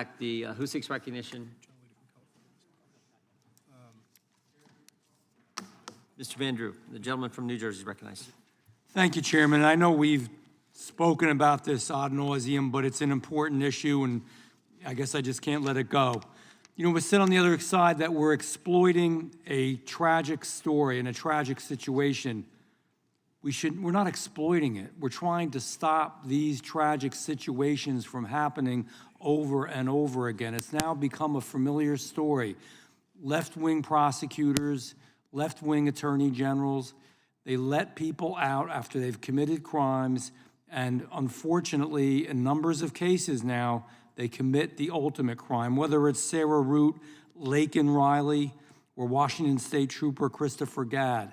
back the, who seeks recognition? Mr. Van Drew, the gentleman from New Jersey is recognized. Thank you, Chairman. I know we've spoken about this ad nauseum, but it's an important issue, and I guess I just can't let it go. You know, we sit on the other side that we're exploiting a tragic story and a tragic situation. We're not exploiting it. We're trying to stop these tragic situations from happening over and over again. It's now become a familiar story. Left-wing prosecutors, left-wing attorney generals, they let people out after they've committed crimes, and unfortunately, in numbers of cases now, they commit the ultimate crime, whether it's Sarah Root, Laken Riley, or Washington State Trooper Christopher Gadd.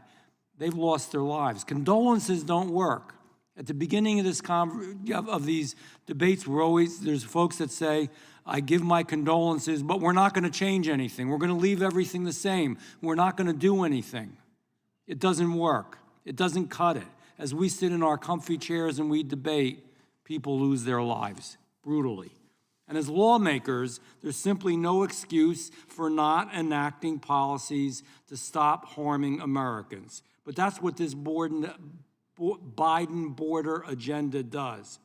They've lost their lives. Condolences don't work. At the beginning of these debates, there's folks that say, I give my condolences, but we're not going to change anything. We're going to leave everything the same. We're not going to do anything. It doesn't work. It doesn't cut it. As we sit in our comfy chairs and we debate, people lose their lives brutally. And as lawmakers, there's simply no excuse for not enacting policies to stop harming Americans. But that's what this Biden border agenda does.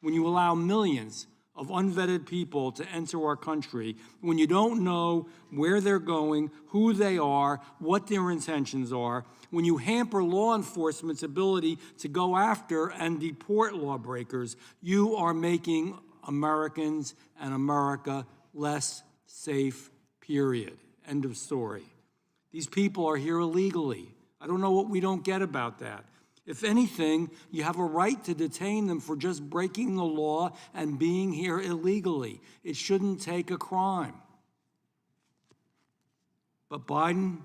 When you allow millions of unvetted people to enter our country, when you don't know where they're going, who they are, what their intentions are, when you hamper law enforcement's ability to go after and deport lawbreakers, you are making Americans and America less safe, period. End of story. These people are here illegally. I don't know what we don't get about that. If anything, you have a right to detain them for just breaking the law and being here illegally. It shouldn't take a crime. But Biden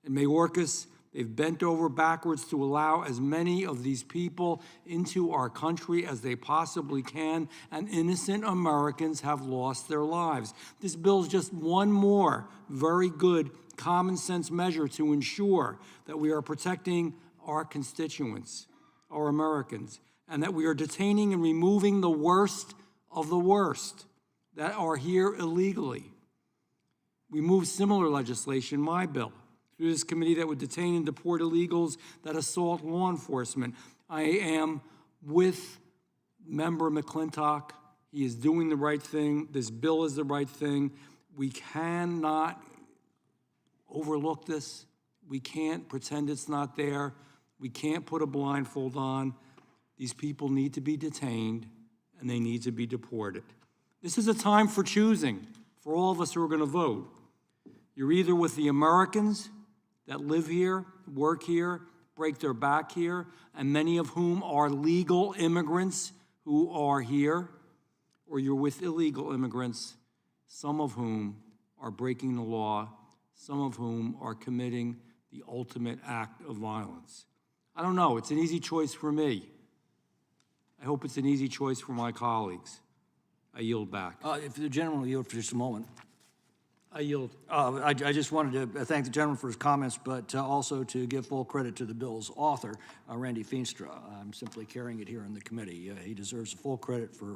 and Mayorkas, they've bent over backwards to allow as many of these people into our country as they possibly can, and innocent Americans have lost their lives. This bill is just one more very good common sense measure to ensure that we are protecting our constituents, our Americans, and that we are detaining and removing the worst of the worst that are here illegally. We moved similar legislation, my bill, through this committee that would detain and deport illegals that assault law enforcement. I am with Member McClintock. He is doing the right thing. This bill is the right thing. We cannot overlook this. We can't pretend it's not there. We can't put a blindfold on. These people need to be detained and they need to be deported. This is a time for choosing for all of us who are going to vote. You're either with the Americans that live here, work here, break their back here, and many of whom are legal immigrants who are here, or you're with illegal immigrants, some of whom are breaking the law, some of whom are committing the ultimate act of violence. I don't know. It's an easy choice for me. I hope it's an easy choice for my colleagues. I yield back. If the gentleman will yield for just a moment. I yield. I just wanted to thank the gentleman for his comments, but also to give full credit to the bill's author, Randy Feenstra. I'm simply carrying it here in the committee. He deserves full credit for